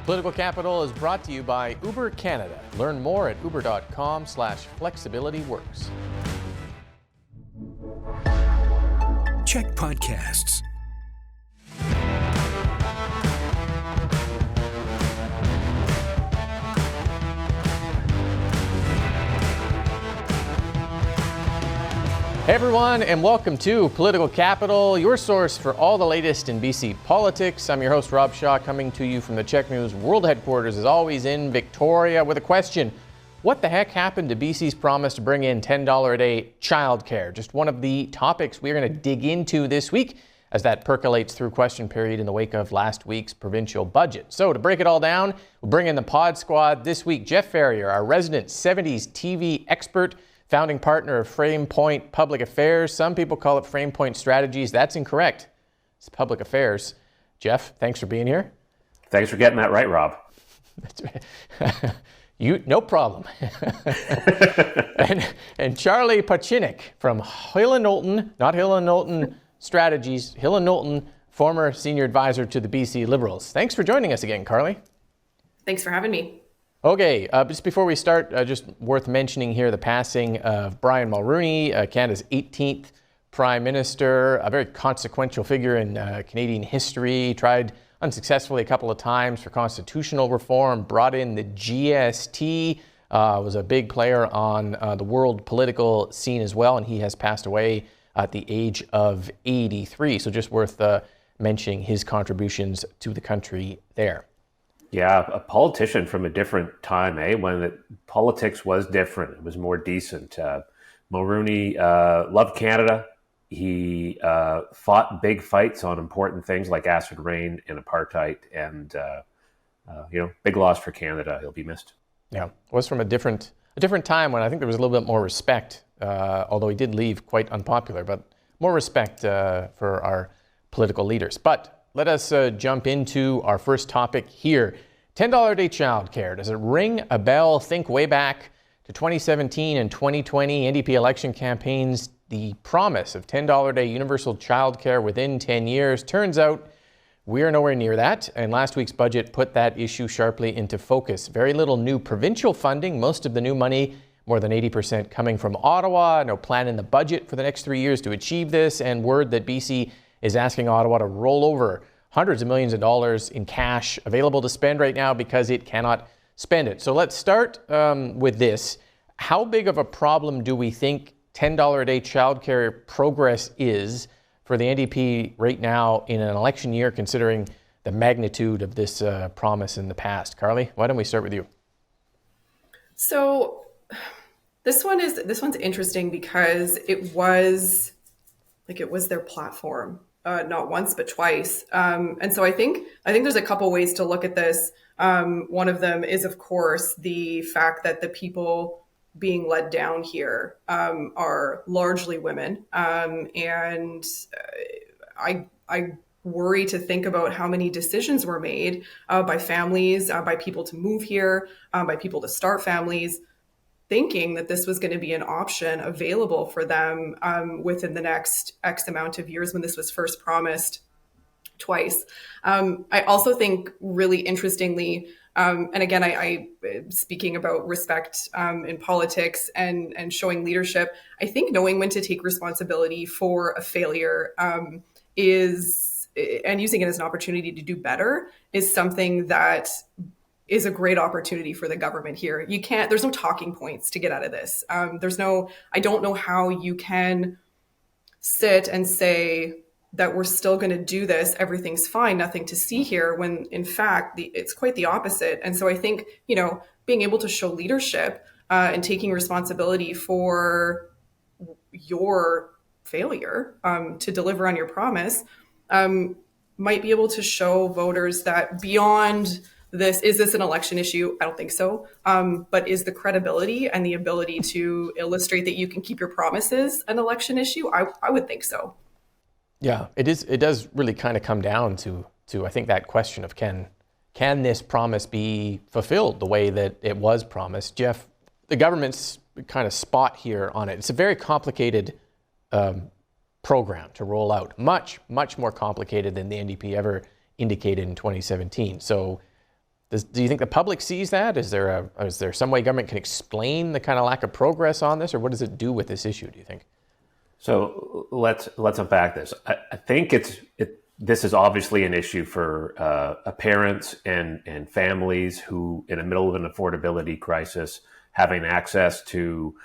Political Capital is brought to you by Uber Canada. Learn more at uber.com/flexibilityworks. CHEK Podcasts. Hey everyone, and welcome to Political Capital, your source for all the latest in BC politics. I'm your host, Rob Shaw, coming to you from the CHEK News World Headquarters, as always, in Victoria, with a question. What the heck happened to BC's promise to bring in $10 a day childcare? Just one of the topics we're going to dig into this week as that percolates through question period in the wake of last week's provincial budget. So to break it all down, we'll bring in the pod squad this week. Jeff Ferrier, our resident 70s TV expert, founding partner of Frame Point Public Affairs. Some people call it Frame Point Strategies. That's incorrect. It's Public Affairs. Jeff, thanks for being here. Thanks for getting that right, Rob. No problem. and Charlie Pochynok from Hill & Knowlton, not Hill & Knowlton Strategies, Hill & Knowlton, former senior advisor to the BC Liberals. Thanks for joining us again, Carlie. Thanks for having me. Okay, just before we start, just worth mentioning here the passing of Brian Mulroney, Canada's 18th Prime Minister, a very consequential figure in Canadian history, tried unsuccessfully a couple of times for constitutional reform, brought in the GST, was a big player on the world political scene as well, and he has passed away at the age of 83. So just worth mentioning his contributions to the country there. Yeah, a politician from a different time, when politics was different. It was more decent. Mulroney loved Canada. He fought big fights on important things like acid rain and apartheid, and big loss for Canada. He'll be missed. Yeah, it was from a different time when I think there was a little bit more respect, although he did leave quite unpopular, but more respect for our political leaders. But let us jump into our first topic here. $10 a day childcare. Does it ring a bell? Think way back to 2017 and 2020 NDP election campaigns. The promise of $10 a day universal childcare within 10 years. Turns out we are nowhere near that. And last week's budget put that issue sharply into focus. Very little new provincial funding. Most of the new money, more than 80% coming from Ottawa. No plan in the budget for the next 3 years to achieve this. And word that BC is asking Ottawa to roll over hundreds of millions of dollars in cash available to spend right now because it cannot spend it. So let's start with this. How big of a problem do we think $10 a day childcare progress is for the NDP right now in an election year, considering the magnitude of this promise in the past? Carlie, why don't we start with you? So this one's interesting because it was their platform. Not once, but twice. And so I think there's a couple ways to look at this. One of them is, of course, the fact that the people being led down here are largely women. And I worry to think about how many decisions were made by families, by people to move here, by people to start families, thinking that this was going to be an option available for them within the next X amount of years when this was first promised twice. I also think really interestingly, and again, I speaking about respect in politics and showing leadership, I think knowing when to take responsibility for a failure and using it as an opportunity to do better is something that is a great opportunity for the government here. There's no talking points to get out of this. I don't know how you can sit and say that we're still going to do this, everything's fine, nothing to see here, when in fact, it's quite the opposite. And so I think, being able to show leadership and taking responsibility for your failure to deliver on your promise might be able to show voters that beyond is this an election issue? I don't think so. But is the credibility and the ability to illustrate that you can keep your promises an election issue? I would think so. Yeah, it is. It does really kind of come down to I think that question of can this promise be fulfilled the way that it was promised? Jeff, the government's kind of spot here on it. It's a very complicated program to roll out. Much, much more complicated than the NDP ever indicated in 2017. So Do you think the public sees that? Is there some way government can explain the kind of lack of progress on this, or what does it do with this issue, do you think? So let's unpack this. I think this is obviously an issue for parents and families who, in the middle of an affordability crisis, having access to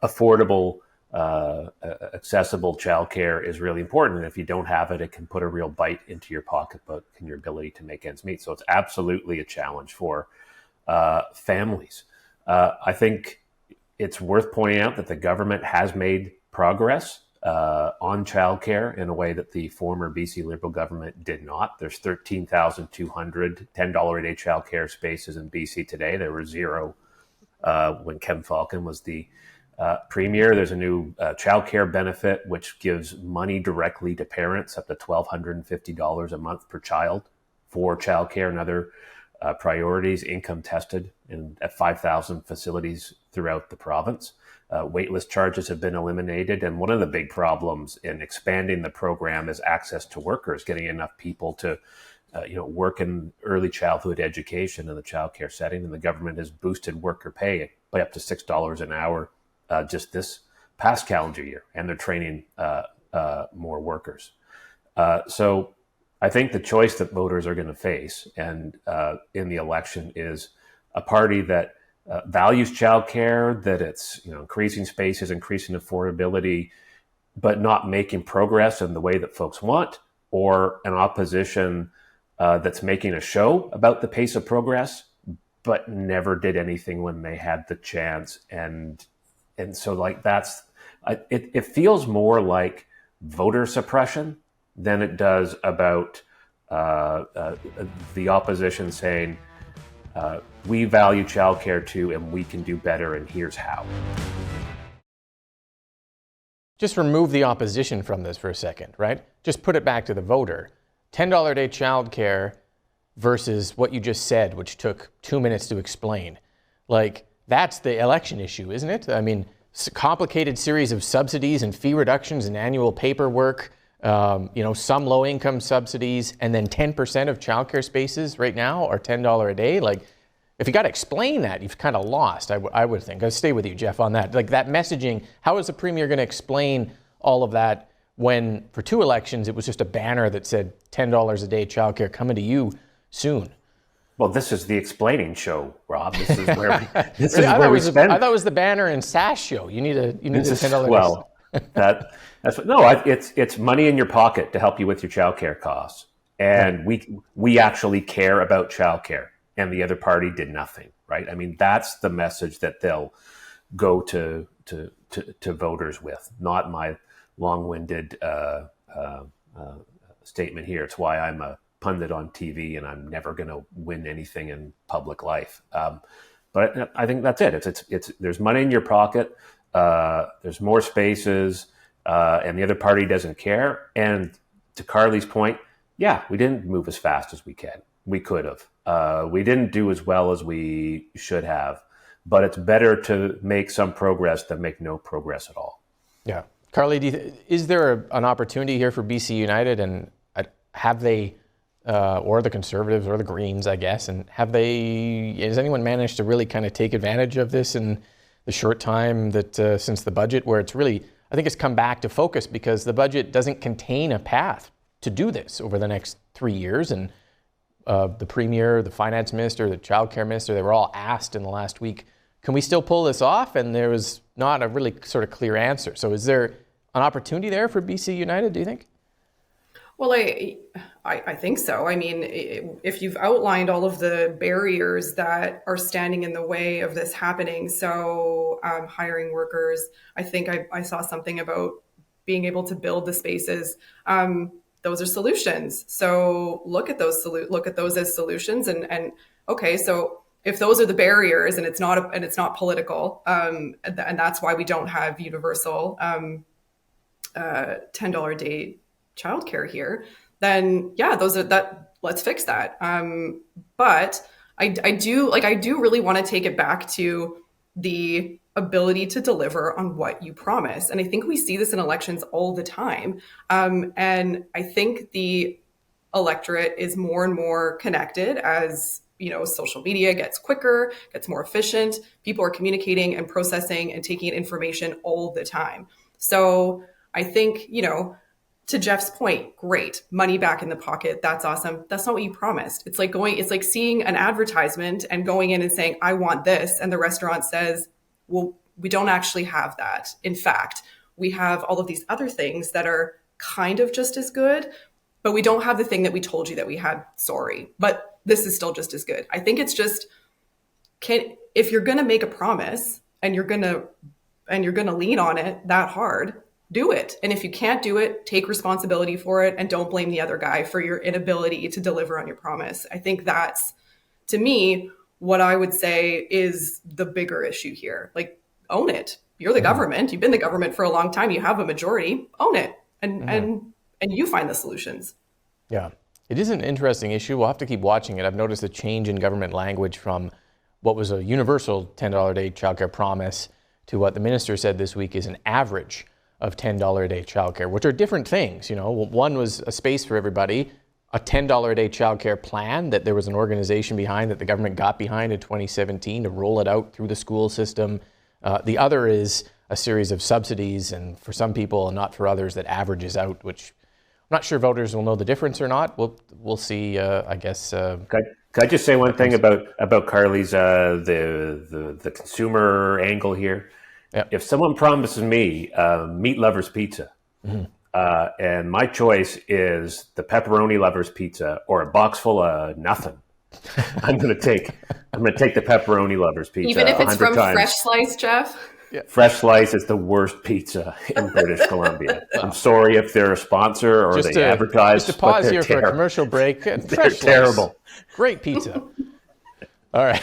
affordable, accessible childcare is really important. And if you don't have it, it can put a real bite into your pocketbook and your ability to make ends meet. So it's absolutely a challenge for families. I think it's worth pointing out that the government has made progress on childcare in a way that the former BC Liberal government did not. There's 13,200 $10 a day childcare spaces in BC today. There were zero when Ken Falcon was the premier. There's a new childcare benefit, which gives money directly to parents, up to $1,250 a month per child for childcare and other priorities, income tested at 5,000 facilities throughout the province. Waitlist charges have been eliminated. And one of the big problems in expanding the program is access to workers, getting enough people to work in early childhood education in the childcare setting. And the government has boosted worker pay by up to $6 an hour just this past calendar year. And they're training more workers. So I think the choice that voters are going to face and in the election is a party that values childcare, that it's increasing spaces, increasing affordability, but not making progress in the way that folks want, or an opposition that's making a show about the pace of progress, but never did anything when they had the chance. And so like it feels more like voter suppression than it does about the opposition saying, we value childcare too, and we can do better, and here's how. Just remove the opposition from this for a second, right? Just put it back to the voter. $10 a day childcare versus what you just said, which took 2 minutes to explain. Like, that's the election issue, isn't it? I mean, complicated series of subsidies and fee reductions and annual paperwork, some low-income subsidies, and then 10% of childcare spaces right now are $10 a day. Like, if you got to explain that, you've kind of lost, I would think. I'll stay with you, Jeff, on that. Like, that messaging, how is the premier going to explain all of that when, for 2 elections, it was just a banner that said $10 a day childcare coming to you soon? Well, this is the explaining show, Rob. This is where we spend. I thought it was the banner and sash show. You need a $10. Well, it's money in your pocket to help you with your childcare costs, and we actually care about childcare, and the other party did nothing, right? I mean, that's the message that they'll go to voters with, not my long-winded statement here. It's why I'm a pundit on TV, and I'm never going to win anything in public life. But I think that's it. It's there's money in your pocket. There's more spaces, and the other party doesn't care. And to Carlie's point, yeah, we didn't move as fast as we could have. We didn't do as well as we should have. But it's better to make some progress than make no progress at all. Yeah. Carlie, is there an opportunity here for BC United, and have they, or the Conservatives or the Greens, I guess, and has anyone managed to really kind of take advantage of this in the short time that since the budget, where it's really, I think it's come back to focus because the budget doesn't contain a path to do this over the next 3 years. And the Premier, the Finance Minister, the Childcare Minister, they were all asked in the last week, can we still pull this off? And there was not a really sort of clear answer. So is there an opportunity there for BC United, do you think? Well, I think so. I mean, if you've outlined all of the barriers that are standing in the way of this happening, so hiring workers, I think I saw something about being able to build the spaces. Those are solutions. So look at those as solutions. And okay, so if those are the barriers, and it's not political, and that's why we don't have universal $10 a day childcare here, then yeah, let's fix that. But I do really want to take it back to the ability to deliver on what you promise. And I think we see this in elections all the time. And I think the electorate is more and more connected as, social media gets quicker, gets more efficient. People are communicating and processing and taking in information all the time. So I think, to Jeff's point, great, money back in the pocket. That's awesome. That's not what you promised. It's like seeing an advertisement and going in and saying, I want this. And the restaurant says, well, we don't actually have that. In fact, we have all of these other things that are kind of just as good, but we don't have the thing that we told you that we had. Sorry, but this is still just as good. I think it's just, if you're going to make a promise and you're going to lean on it that hard, do it. And if you can't do it, take responsibility for it and don't blame the other guy for your inability to deliver on your promise. I think that's, to me, what I would say is the bigger issue here. Like, own it. You're the government. You've been the government for a long time. You have a majority. Own it. And you find the solutions. Yeah. It is an interesting issue. We'll have to keep watching it. I've noticed a change in government language from what was a universal $10 a day childcare promise to what the minister said this week is an average of $10 a day childcare, which are different things. One was a space for everybody, a $10 a day childcare plan that there was an organization behind that the government got behind in 2017 to roll it out through the school system. The other is a series of subsidies, and for some people and not for others, that averages out, which I'm not sure voters will know the difference or not. We'll see, I guess. Could I just say one thing about Carlie's the consumer angle here? Yep. If someone promises me meat lovers pizza, and my choice is the pepperoni lovers pizza or a box full of nothing, I'm going to take the pepperoni lovers pizza. Even if it's from times. Fresh Slice, Jeff. Yeah. Fresh Slice is the worst pizza in British Columbia. I'm sorry if they're a sponsor or they advertise. Just to pause here for a commercial break. They're terrible. Great pizza. All right.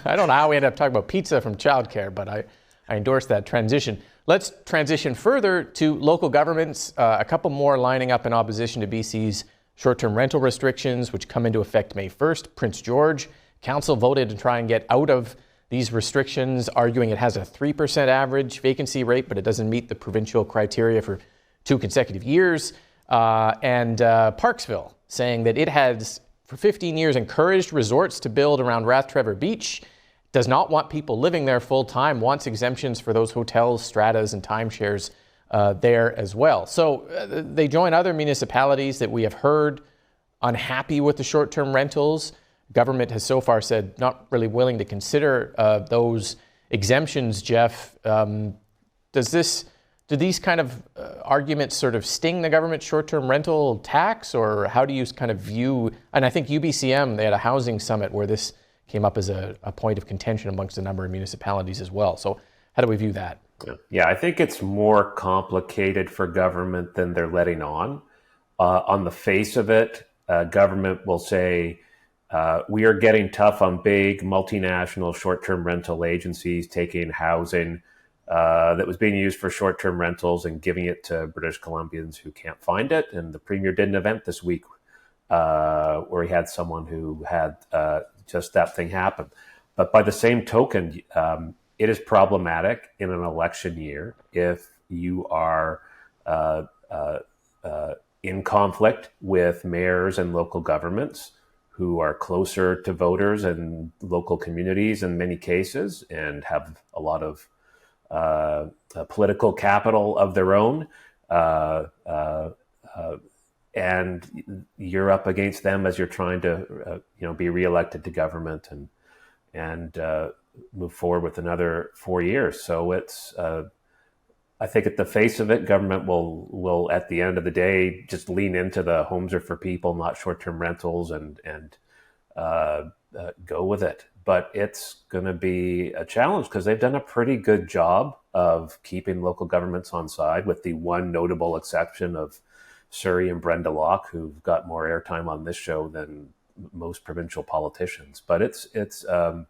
I don't know how we ended up talking about pizza from childcare, but I endorse that transition. Let's transition further to local governments. A couple more lining up in opposition to BC's short-term rental restrictions, which come into effect May 1st. Prince George Council voted to try and get out of these restrictions, arguing it has a 3% average vacancy rate, but it doesn't meet the provincial criteria for 2 consecutive years. And Parksville saying that it has, for 15 years, encouraged resorts to build around Rathtrevor Beach, does not want people living there full time, wants exemptions for those hotels, stratas, and timeshares there as well. So they join other municipalities that we have heard unhappy with the short-term rentals. Government has so far said not really willing to consider those exemptions. Jeff, do these kind of arguments sort of sting the government short-term rental tax, or how do you kind of view? And I think UBCM, they had a housing summit where this came up as a point of contention amongst a number of municipalities as well. So how do we view that? Yeah, I think it's more complicated for government than they're letting on. On the face of it, government will say, we are getting tough on big multinational short-term rental agencies taking housing that was being used for short-term rentals and giving it to British Columbians who can't find it. And the Premier did an event this week where he had someone who had just that thing happen. But by the same token, it is problematic in an election year if you are in conflict with mayors and local governments who are closer to voters and local communities in many cases and have a lot of political capital of their own. And you're up against them as you're trying to, be reelected to government and move forward with another 4 years. So it's, I think at the face of it, government will at the end of the day just lean into the homes are for people, not short-term rentals, and go with it. But it's going to be a challenge because they've done a pretty good job of keeping local governments on side, with the one notable exception of Surrey and Brenda Locke, who've got more airtime on this show than most provincial politicians. But it's going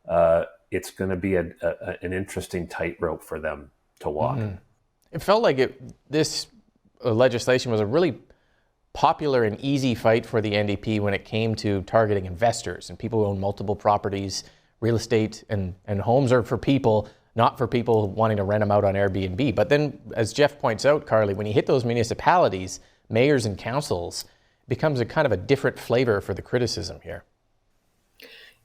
to be an interesting tightrope for them to walk. Mm-hmm. It felt like this legislation was a really popular and easy fight for the NDP when it came to targeting investors and people who own multiple properties. Real estate and homes are for people, not for people wanting to rent them out on Airbnb. But then, as Jeff points out, Carlie, when you hit those municipalities, mayors and councils, becomes a kind of a different flavor for the criticism here.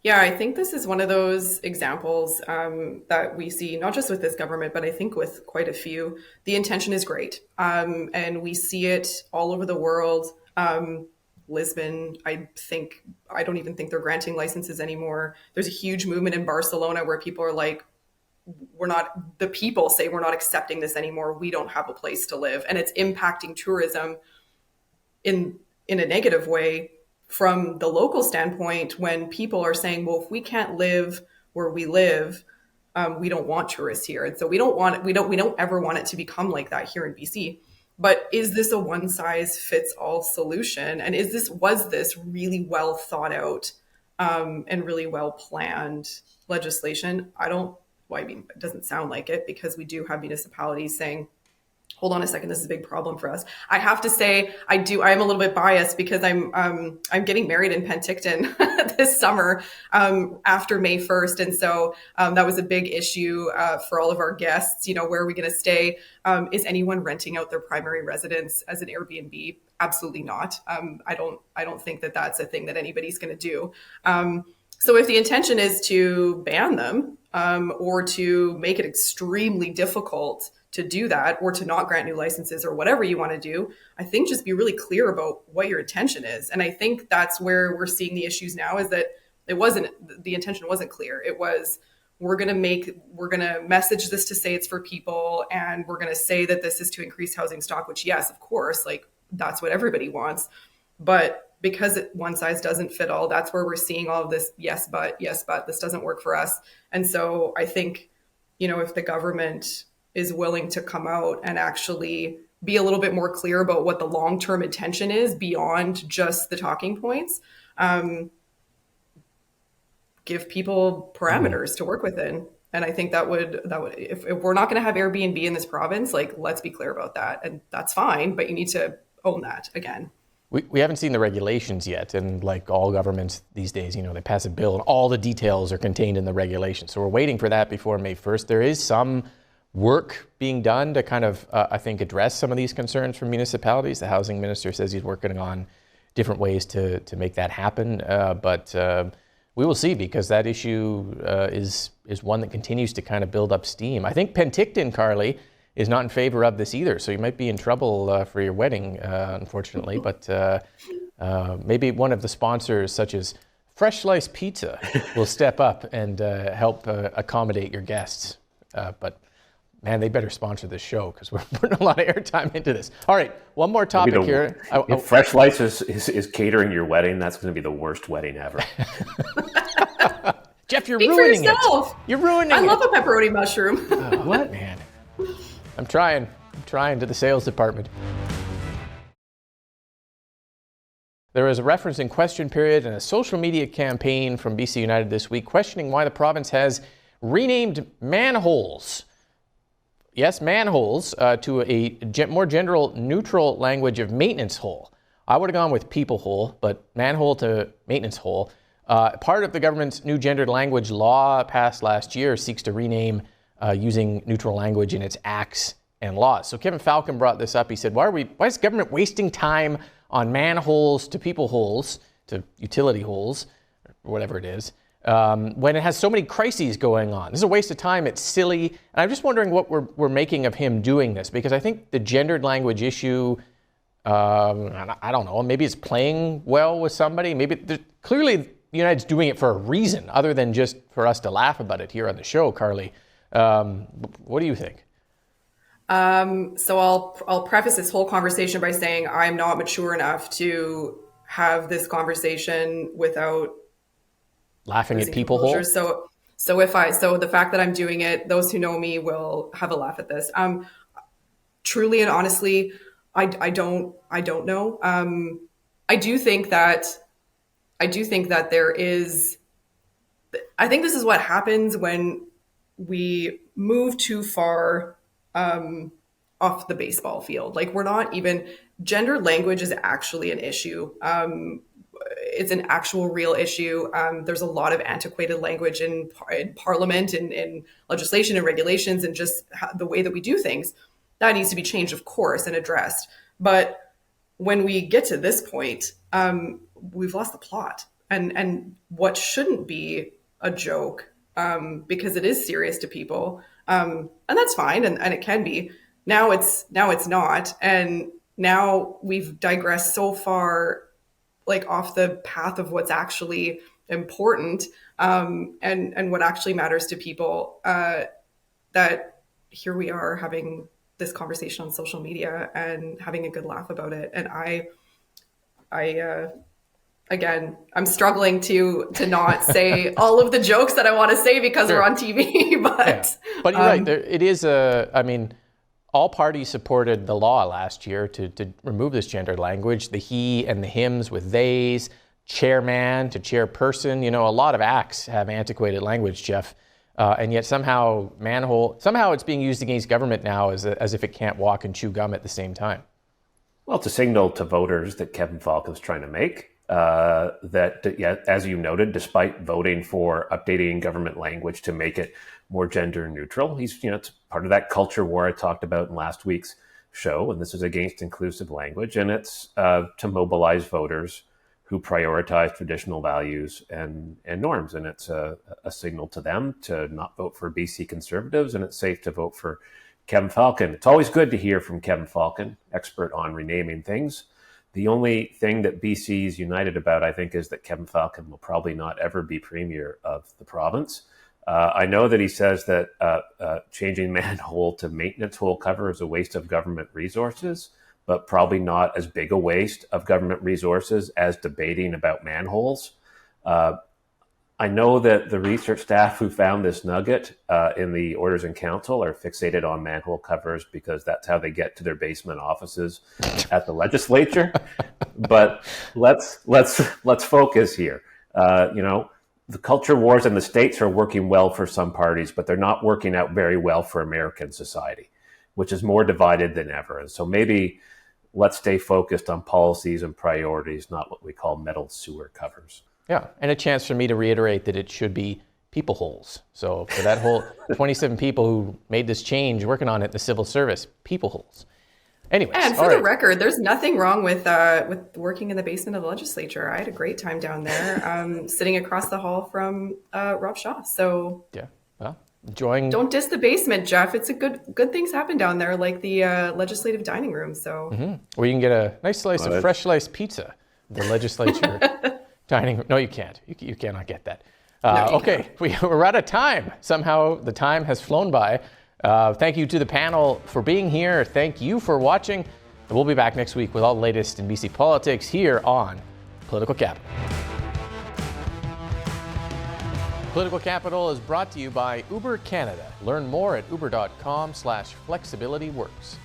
Yeah, I think this is one of those examples that we see, not just with this government, but I think with quite a few. The intention is great. And we see it all over the world. Lisbon, I don't even think they're granting licenses anymore. There's a huge movement in Barcelona where people are like, the people say we're not accepting this anymore. We don't have a place to live. And it's impacting tourism in a negative way from the local standpoint, when people are saying, well, if we can't live where we live, we don't want tourists here. And so we don't ever want it to become like that here in BC. But is this a one size fits all solution? And was this really well thought out and really well planned legislation? It doesn't sound like it, because we do have municipalities saying, hold on a second, this is a big problem for us. I have to say, I'm a little bit biased because I'm getting married in Penticton this summer after May 1st. And so that was a big issue for all of our guests. Where are we going to stay? Is anyone renting out their primary residence as an Airbnb? Absolutely not. I don't think that that's a thing that anybody's going to do. So if the intention is to ban them or to make it extremely difficult to do that, or to not grant new licenses, or whatever you want to do, I think just be really clear about what your intention is. And I think that's where we're seeing the issues now, is that the intention wasn't clear. It was, we're going to message this to say it's for people, and we're going to say that this is to increase housing stock, which, yes, of course, like that's what everybody wants. But because one size doesn't fit all, that's where we're seeing all of this, yes, but this doesn't work for us. And so I think, if the government is willing to come out and actually be a little bit more clear about what the long-term intention is beyond just the talking points, give people parameters to work within. And I think that would if we're not going to have Airbnb in this province, like, let's be clear about that. And that's fine, but you need to own that again. We haven't seen the regulations yet, and like all governments these days, they pass a bill and all the details are contained in the regulations. So we're waiting for that before May 1st. There is some work being done to kind of, I think, address some of these concerns from municipalities. The housing minister says he's working on different ways to make that happen. But we will see, because that issue is one that continues to kind of build up steam. I think Penticton, Carlie, is not in favor of this either. So you might be in trouble for your wedding, unfortunately. But maybe one of the sponsors, such as Fresh Slice Pizza, will step up and help accommodate your guests. But man, they better sponsor this show, because we're putting a lot of airtime into this. All right, one more topic here. If Fresh Lights is catering your wedding, that's going to be the worst wedding ever. Jeff, you're Speak ruining for yourself. it. You're ruining it. I love a pepperoni mushroom. What, man? I'm trying to the sales department. There was a reference in Question Period and a social media campaign from BC United this week questioning why the province has renamed manholes. Yes, manholes, to a more general neutral language of maintenance hole. I would have gone with people hole, but manhole to maintenance hole. Part of the government's new gendered language law passed last year seeks to rename using neutral language in its acts and laws. So Kevin Falcon brought this up. He said, why is government wasting time on manholes to people holes, to utility holes, or whatever it is, when it has so many crises going on? This is a waste of time. It's silly. And I'm just wondering what we're making of him doing this, because I think the gendered language issue, I don't know, maybe it's playing well with somebody. Clearly the United's doing it for a reason other than just for us to laugh about it here on the show, Carlie. What do you think? So I'll preface this whole conversation by saying I'm not mature enough to have this conversation without laughing at people hole. So the fact that I'm doing it, those who know me will have a laugh at this. Truly and honestly, I don't know. I do think that there is. I think this is what happens when we move too far off the baseball field. Like, we're not even, gender language is actually an issue. It's an actual real issue. There's a lot of antiquated language in Parliament and in legislation and regulations, and just the way that we do things. That needs to be changed, of course, and addressed. But when we get to this point, we've lost the plot, and what shouldn't be a joke, because it is serious to people, and that's fine, and it can be. Now it's not, and now we've digressed so far, like off the path of what's actually important, and what actually matters to people, that here we are having this conversation on social media and having a good laugh about it. And again, I'm struggling to not say all of the jokes that I want to say because we're on TV, but But you're right. It is all parties supported the law last year to remove this gendered language, the he and the hims with theys, chairman to chairperson. A lot of acts have antiquated language, Jeff. And yet somehow it's being used against government now as if it can't walk and chew gum at the same time. Well, it's a signal to voters that Kevin Falcon's trying to make, that, as you noted, despite voting for updating government language to make it more gender neutral, it's part of that culture war I talked about in last week's show. And this is against inclusive language. And it's to mobilize voters who prioritize traditional values and norms. And it's a signal to them to not vote for BC Conservatives, and it's safe to vote for Kevin Falcon. It's always good to hear from Kevin Falcon, expert on renaming things. The only thing that BC is united about, I think, is that Kevin Falcon will probably not ever be premier of the province. I know that he says that changing manhole to maintenance hole cover is a waste of government resources, but probably not as big a waste of government resources as debating about manholes. I know that the research staff who found this nugget in the Orders in Council are fixated on manhole covers because that's how they get to their basement offices at the legislature. But let's focus here. The culture wars in the States are working well for some parties, but they're not working out very well for American society, which is more divided than ever. And so maybe let's stay focused on policies and priorities, not what we call metal sewer covers. Yeah, and a chance for me to reiterate that it should be people holes. So for that whole 27 people who made this change working on it in the civil service, people holes. Anyways, and for the record, there's nothing wrong with working in the basement of the legislature. I had a great time down there, sitting across the hall from Rob Shaw. So yeah, well, enjoying. Don't diss the basement, Jeff. It's a good things happen down there, like the legislative dining room. So Or you can get a nice slice of fresh sliced pizza. The legislature dining room. No, you can't. You cannot get that. Okay, we're out of time. Somehow the time has flown by. Thank you to the panel for being here. Thank you for watching. And we'll be back next week with all the latest in BC politics here on Political Capital. Political Capital is brought to you by Uber Canada. Learn more at uber.com/flexibilityworks.